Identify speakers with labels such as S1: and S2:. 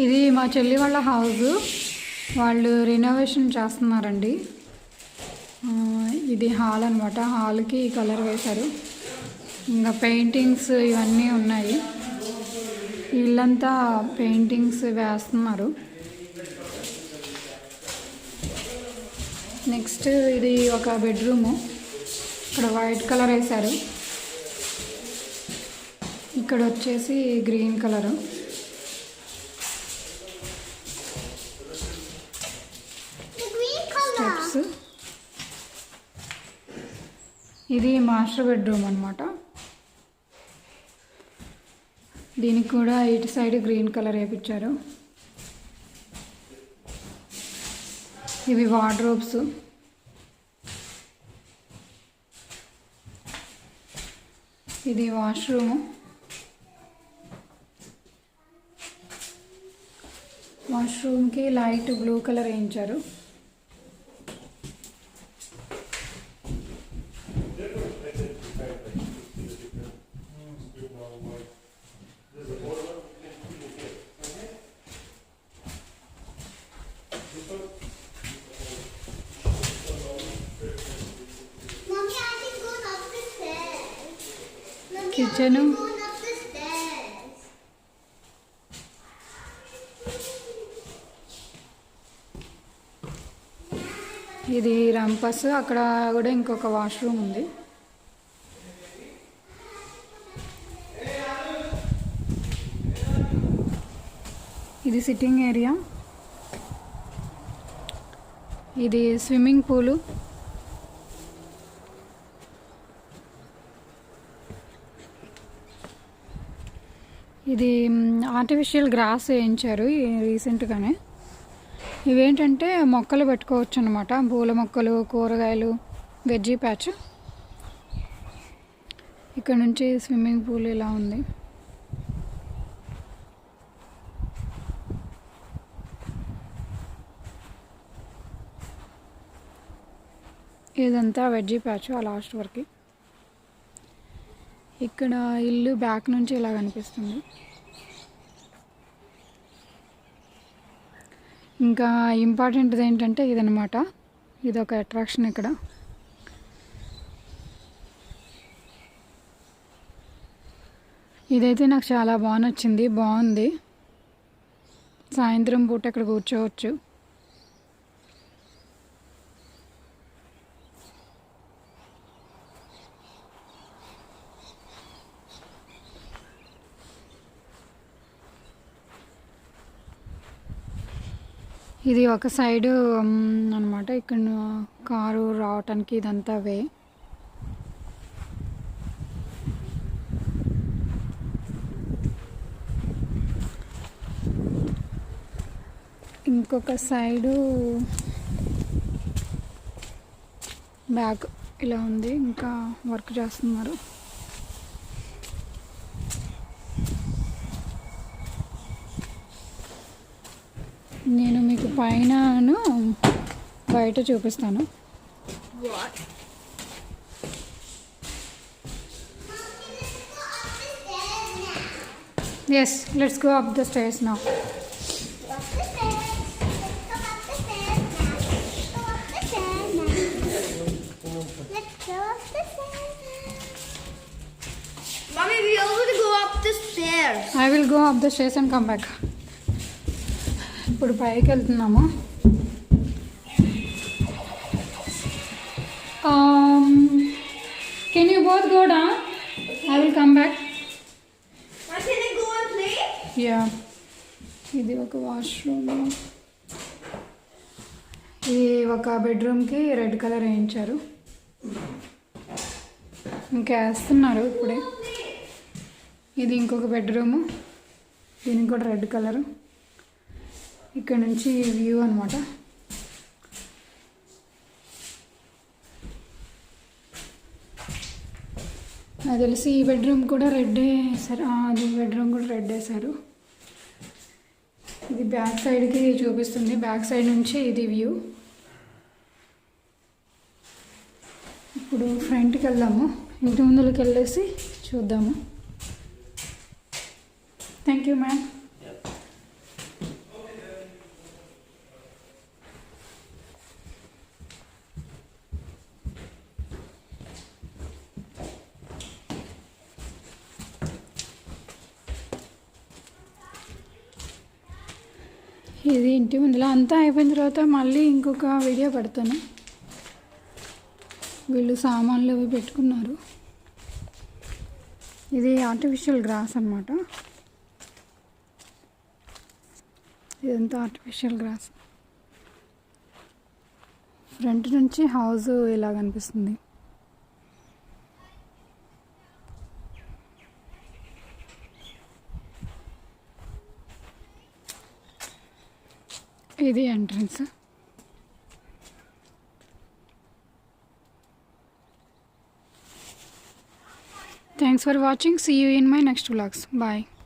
S1: ఇది మా చెల్లి వాళ్ళ హౌస్, వాళ్ళు రినోవేషన్ చేస్తున్నారండి. ఇది హాల్ అనమాట. హాల్కి కలర్ వేశారు, ఇంకా పెయింటింగ్స్ ఇవన్నీ ఉన్నాయి. ఇల్లంతా పెయింటింగ్స్ వేస్తున్నారు. నెక్స్ట్ ఇది ఒక బెడ్రూము, ఇక్కడ వైట్ కలర్ వేశారు, ఇక్కడ వచ్చేసి గ్రీన్ కలరు. స్టెప్స్. ఇది మాస్టర్ బెడ్రూమ్ అనమాట. దీనికి కూడా ఇటు సైడ్ గ్రీన్ కలర్ వేయించారు. ఇవి వార్డ్రోబ్స్. ఇది వాష్రూమ్. వాష్రూమ్కి లైట్ బ్లూ కలర్ వేయించారు. కిచెను. ఇది రంపస్. అక్కడ కూడా ఇంకొక వాష్రూమ్ ఉంది. ఇది సిట్టింగ్ ఏరియా. ఇది స్విమ్మింగ్ పూలు. ఇది ఆర్టిఫిషియల్ గ్రాస్ వేయించారు రీసెంట్గానే. ఇవేంటంటే మొక్కలు పెట్టుకోవచ్చు అన్నమాట, పూల మొక్కలు, కూరగాయలు, వెజ్జీ ప్యాచ్. ఇక్కడ నుంచి స్విమ్మింగ్ పూల్ ఇలా ఉంది. ఇదంతా వెజ్జీ ప్యాచ్ ఆ లాస్ట్ వరకు. ఇక్కడ ఇల్లు బ్యాక్ నుంచి ఇలా కనిపిస్తుంది. ఇంకా ఇంపార్టెంట్ది ఏంటంటే ఇదనమాట, ఇదొక అట్రాక్షన్ ఇక్కడ. ఇదైతే నాకు చాలా బాగా నచ్చింది, బాగుంది. సాయంత్రం పూట ఇక్కడ కూర్చోవచ్చు. ఇది ఒక సైడు అనమాట. ఇక్కడ కారు రావటానికి ఇదంతా వే. ఇంకొక సైడు బ్యాక్ ఇలా ఉంది, ఇంకా వర్క్ చేస్తున్నారు. నేను మీకు పైనను బయట చూపిస్తాను. Yes, let's go up the stairs now.
S2: Mommy, we already go up the stairs.
S1: I will go up the stairs and come back. ఇప్పుడు పైకి వెళ్తున్నాము. Can you both go down? I will come back.
S2: Can I go and play?
S1: Yeah. ఇది ఒక washroom. ఇది ఒక బెడ్రూమ్కి red colour వేయించారు, ఇంకా వేస్తున్నారు ఇప్పుడే. ఇది ఇంకొక బెడ్రూము, దీనికి కూడా రెడ్ కలరు. ఇక్కడ నుంచి వ్యూ అనమాట. నాకు తెలిసి ఈ బెడ్రూమ్ కూడా రెడ్ వేసారు. అది బెడ్రూమ్ కూడా రెడ్ వేసారు. ఇది బ్యాక్ సైడ్కి చూపిస్తుంది. బ్యాక్ సైడ్ నుంచి ఇది వ్యూ. ఇప్పుడు ఫ్రంట్కి వెళ్దాము, ఇంటి ముందులోకి వెళ్ళేసి చూద్దాము. Thank you ma'am. ఇది ఇంటి ముందులో అంతా అయిపోయిన తర్వాత మళ్ళీ ఇంకొక వీడియో పెడతాను. వీళ్ళు సామాన్లు అవి పెట్టుకున్నారు. ఇది ఆర్టిఫిషియల్ గ్రాస్ అన్నమాట. ఇదంతా ఆర్టిఫిషియల్ గ్రాస్. ఫ్రంట్ నుంచి హౌస్ ఇలా కనిపిస్తుంది. ఇది entrance. Thanks for watching. See you in my next vlogs. Bye.